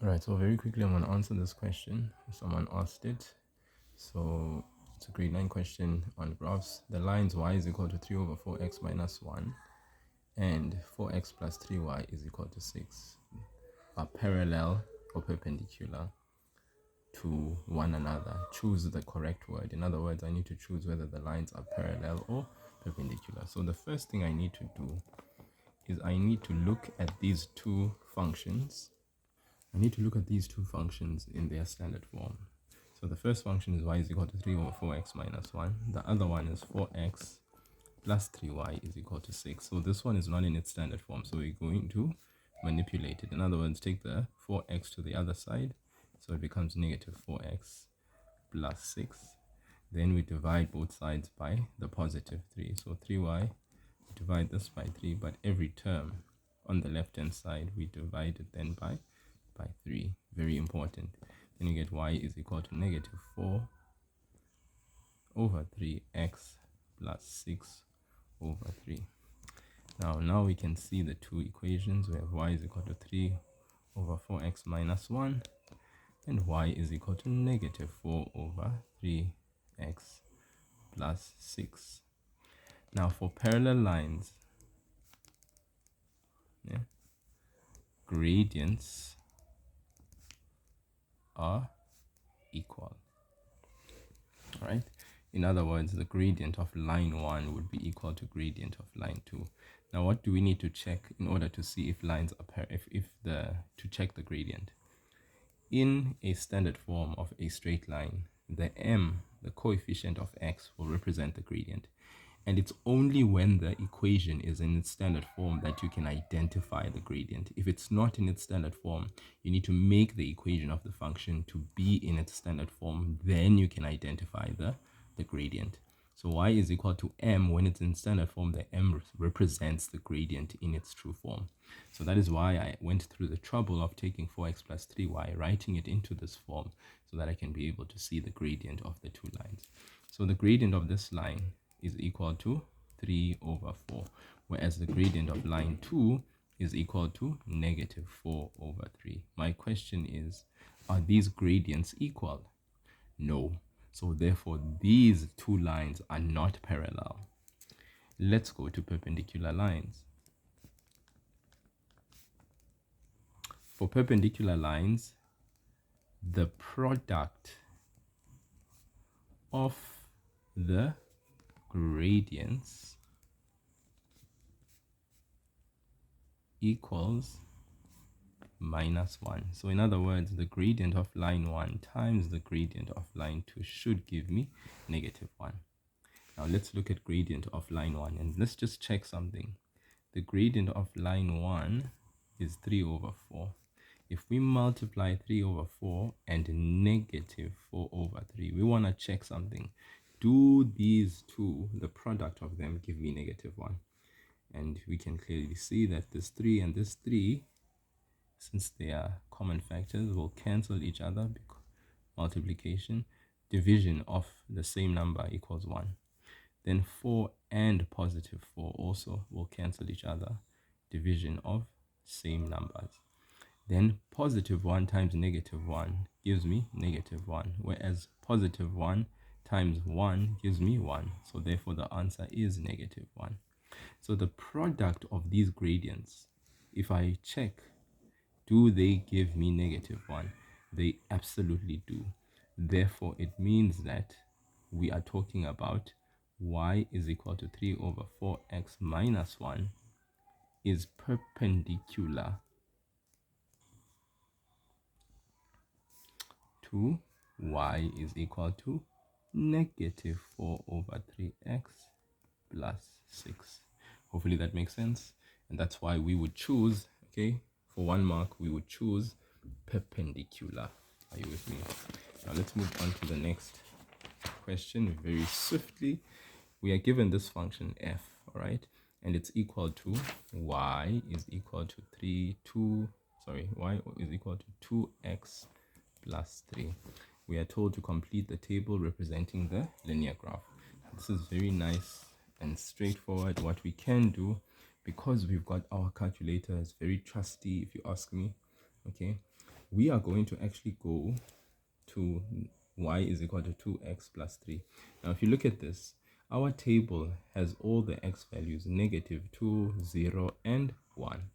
Alright, so very quickly I'm going to answer this question. Someone asked it. So it's a grade 9 question on graphs. The lines y is equal to 3 over 4x minus 1 and 4x plus 3y is equal to 6 are parallel or perpendicular to one another. Choose the correct word. In other words, I need to choose whether the lines are parallel or perpendicular. So the first thing I need to do is I need to look at these two functions. I need to look at these two functions in their standard form. So the first function is y is equal to 3 over 4x minus 1. The other one is 4x plus 3y is equal to 6. So this one is not in its standard form. So we're going to manipulate it. In other words, take the 4x to the other side. So it becomes negative 4x plus 6. Then we divide both sides by the positive 3. So 3y, divide this by 3, but every term on the left hand side we divide it then by 3. Very important. Then you get y is equal to negative 4 over 3x plus 6 over 3. Now we can see the two equations. We have y is equal to 3 over 4x minus 1 and y is equal to negative 4 over 3x plus 6. Now for parallel lines, gradients are equal. All right. In other words, the gradient of line 1 would be equal to gradient of line 2. Now, what do we need to check in order to see if lines are to check the gradient? In a standard form of a straight line, the m, the coefficient of x, will represent the gradient. And it's only when the equation is in its standard form that you can identify the gradient. If it's not in its standard form, you need to make the equation of the function to be in its standard form. Then you can identify the gradient. So y is equal to m. When it's in standard form, the m represents the gradient in its true form. So that is why I went through the trouble of taking 4x plus 3y, writing it into this form so that I can be able to see the gradient of the two lines. So the gradient of this line is equal to 3 over 4, whereas the gradient of line 2 is equal to negative 4 over 3. My question is, are these gradients equal? No. So therefore, these two lines are not parallel. Let's go to perpendicular lines. For perpendicular lines, the product of the gradients equals minus 1. So in other words, the gradient of line 1 times the gradient of line 2 should give me negative 1. Now let's look at gradient of line 1 and let's just check something. The gradient of line 1 is 3 over 4. If we multiply 3 over 4 and negative 4 over 3, we want to check something. Do these two, the product of them, give me negative 1? And we can clearly see that this 3 and this 3, since they are common factors, will cancel each other. Multiplication, division of the same number equals 1. Then 4 and positive 4 also will cancel each other. Division of same numbers. Then positive 1 times negative 1 gives me negative 1, whereas positive 1 times 1 gives me 1. So therefore the answer is negative 1. So the product of these gradients, if I check, do they give me negative 1? They absolutely do. Therefore, it means that we are talking about y is equal to 3 over 4x minus 1 is perpendicular to y is equal to negative 4 over 3x plus 6. Hopefully that makes sense. And that's why we would choose, okay, for 1 mark, we would choose perpendicular. Are you with me? Now let's move on to the next question very swiftly. We are given this function f, all right, and it's equal to y is equal to y is equal to 2x plus 3. We are told to complete the table representing the linear graph. This is very nice and straightforward. What we can do, because we've got our calculator, is very trusty if you ask me, okay, we are going to actually go to y is equal to 2x plus 3. Now, if you look at this, our table has all the x values, -2, 0, and 1.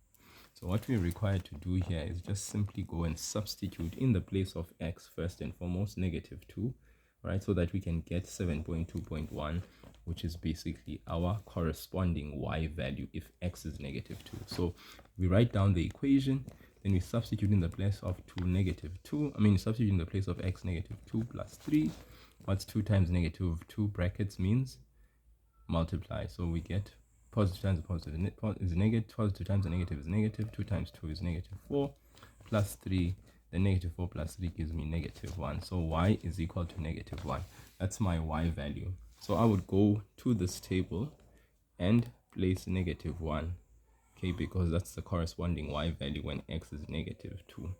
So what we're required to do here is just simply go and substitute in the place of x first and foremost, -2, right? So that we can get 7.2.1, which is basically our corresponding y value if x is -2. So we write down the equation, then we substitute in the place of 2 substitute in the place of x -2 plus 3. What's 2 times -2 brackets means multiply. So we get positive times a positive is negative, positive times a negative is negative, 2 times 2 is -4, plus 3, then -4 plus 3 gives me -1. So y is equal to -1. That's my y value. So I would go to this table and place -1, okay, because that's the corresponding y value when x is -2.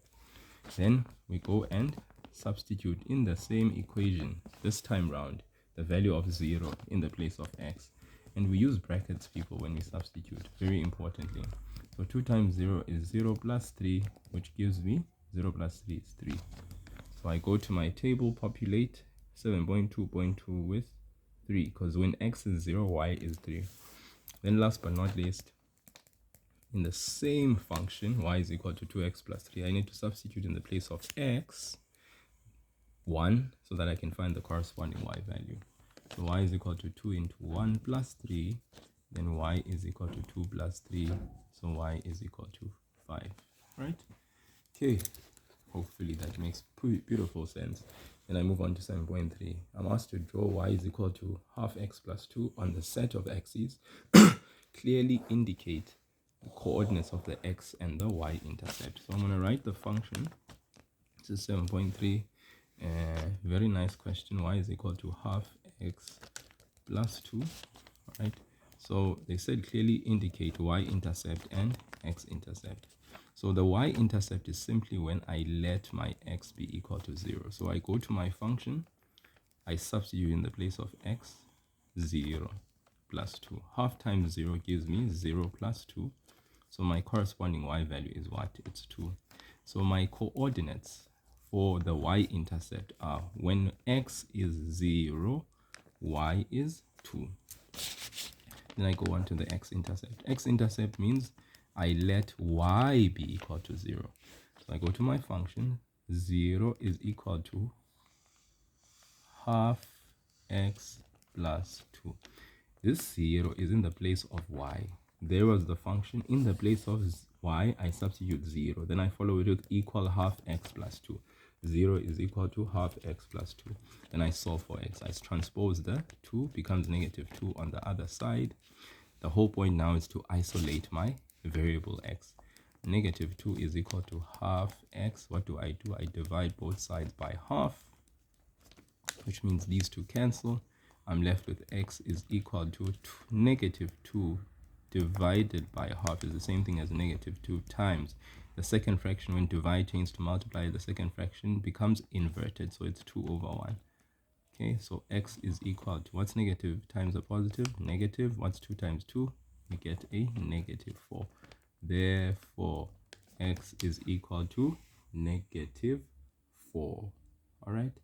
Then we go and substitute in the same equation, this time round, the value of 0 in the place of x. And we use brackets, people, when we substitute, very importantly. So 2 times 0 is 0 plus 3, which gives me 0 plus 3 is 3. So I go to my table, populate 7.2.2 with 3, because when x is 0, y is 3. Then last but not least, in the same function, y is equal to 2x plus 3, I need to substitute in the place of x 1 so that I can find the corresponding y value. So y is equal to 2 into 1 plus 3, then y is equal to 2 plus 3, so y is equal to 5, right? Okay, hopefully that makes beautiful sense. Then I move on to 7.3. I'm asked to draw y is equal to half x plus 2 on the set of axes. Clearly indicate the coordinates of the x and the y intercept. So I'm going to write the function. This is 7.3. Very nice question. Y is equal to half x plus 2. Right? So they said clearly indicate y-intercept and x-intercept. So the y-intercept is simply when I let my x be equal to 0. So I go to my function, I substitute in the place of x 0 plus 2. Half times 0 gives me 0 plus 2. So my corresponding y value is what? It's 2. So my coordinates for the y-intercept are when x is 0, y is 2. Then I go on to the x-intercept. X-intercept means I let y be equal to 0. So I go to my function, 0 is equal to half x plus 2. This 0 is in the place of y. There was the function. In the place of y, I substitute 0. Then I follow it with equal half x plus 2. 0 is equal to half x plus 2. Then I solve for x. I transpose the 2, becomes -2 on the other side. The whole point now is to isolate my variable x. -2 is equal to half x. What do? I divide both sides by half, which means these two cancel. I'm left with x is equal to -2 divided by half is the same thing as -2 times the second fraction. When divide changes to multiply, the second fraction becomes inverted, so it's 2 over 1. Okay, so x is equal to, what's negative times a positive? Negative. What's 2 times 2? We get a -4. Therefore, x is equal to -4. All right.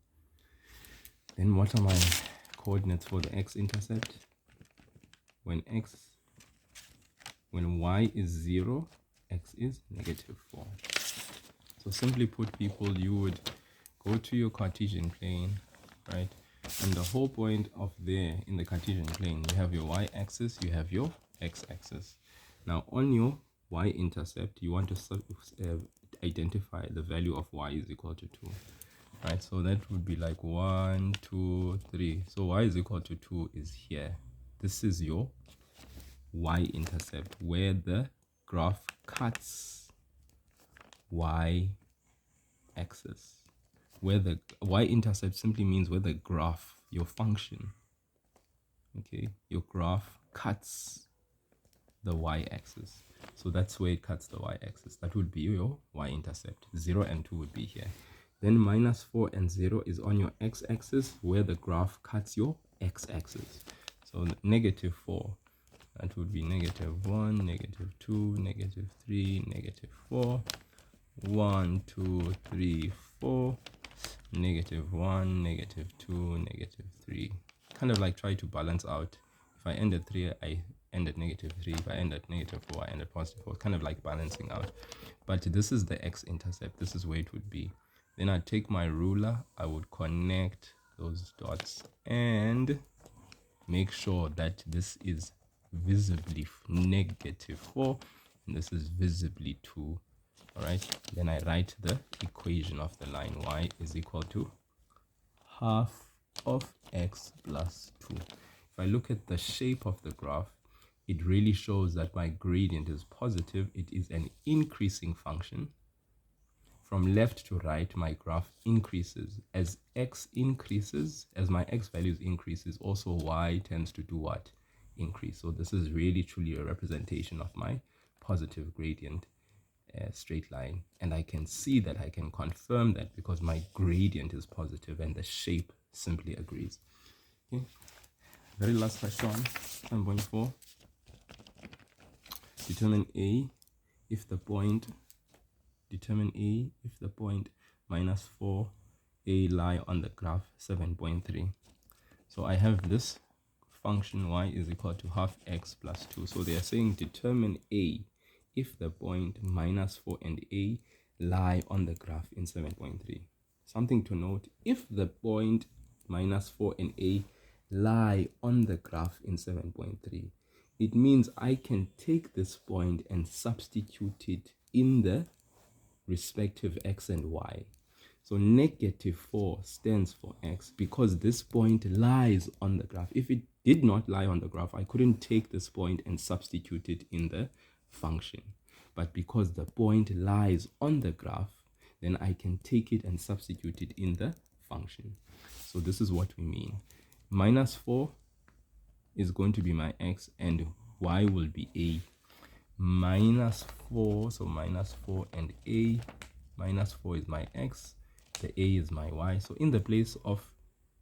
Then what are my coordinates for the x-intercept? When y is 0, x is -4. So simply put, people, you would go to your Cartesian plane, right? And the whole point of there in the Cartesian plane, you have your y-axis, you have your x-axis. Now on your y-intercept, you want to identify the value of y is equal to 2. Right, so that would be like 1, 2, 3. So y is equal to 2 is here. This is your y-intercept, where the graph cuts y-axis. Where the y-intercept simply means where the graph, your function, okay, your graph cuts the y-axis. So that's where it cuts the y-axis. That would be your y-intercept. 0 and 2 would be here. Then -4 and 0 is on your x-axis, where the graph cuts your x-axis. So -4, that would be -1, -2, -3, -4. 1, 2, 3, 4, -1, -2, -3. Kind of like try to balance out. If I end at 3, I end at -3. If I end at -4, I end at +4. Kind of like balancing out. But this is the x-intercept. This is where it would be. Then I'd take my ruler. I would connect those dots and make sure that this is visibly -4 and this is visibly 2. All right, then I write the equation of the line. Y is equal to half of x plus 2. If I look at the shape of the graph, it really shows that my gradient is positive. It is an increasing function. From left to right, my graph increases. As x increases, as my x values increases, also y tends to do what? Increase. So this is really truly a representation of my positive gradient straight line. And I can see that, I can confirm that because my gradient is positive and the shape simply agrees. Okay. Very last question, 1.4. Determine A if the point -4a lie on the graph 7.3. So I have this function y is equal to half x plus 2. So they are saying determine A if the point -4 and a lie on the graph in 7.3. Something to note, if the point -4 and a lie on the graph in 7.3, it means I can take this point and substitute it in the respective x and y. So -4 stands for x because this point lies on the graph. If it did not lie on the graph, I couldn't take this point and substitute it in the function. But because the point lies on the graph, then I can take it and substitute it in the function. So this is what we mean. -4 is going to be my x and y will be a. -4, so -4 and a. -4 is my x, the a is my y. So in the place of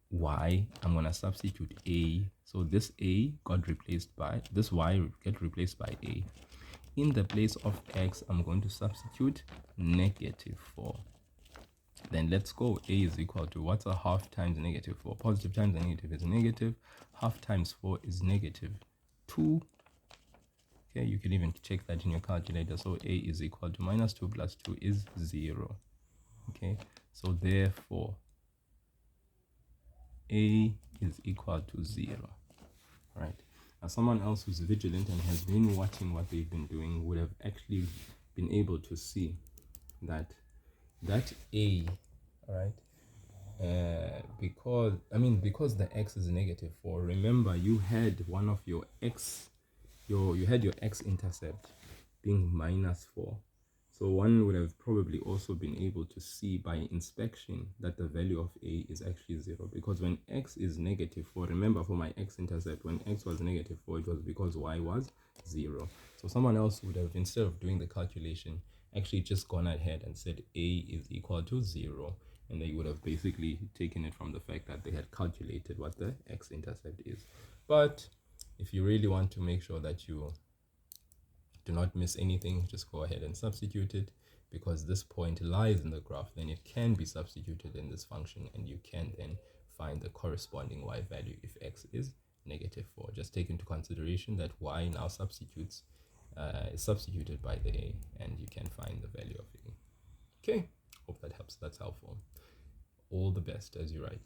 y, I'm going to substitute a. So this a got replaced by, this y get replaced by a. In the place of x, I'm going to substitute -4. Then let's go. A is equal to, what's a half times -4? Positive times a negative is negative. Half times 4 is -2. Okay, you can even check that in your calculator. So a is equal to -2 plus 2 is 0. Okay, so therefore a is equal to 0. Right. Now someone else who's vigilant and has been watching what they've been doing would have actually been able to see that a, all right, because the x is -4. Remember, you had one of your x, you had your x-intercept being -4. So one would have probably also been able to see by inspection that the value of a is actually 0, because when x is -4, remember for my x-intercept, when x was -4, it was because y was 0. So someone else would have, instead of doing the calculation, actually just gone ahead and said a is equal to 0, and they would have basically taken it from the fact that they had calculated what the x-intercept is. But if you really want to make sure that you do not miss anything, just go ahead and substitute it. Because this point lies in the graph, then it can be substituted in this function and you can then find the corresponding y value if x is -4. Just take into consideration that y now substitutes is substituted by the a, and you can find the value of a. Okay, hope that helps. That's helpful. All the best as you write.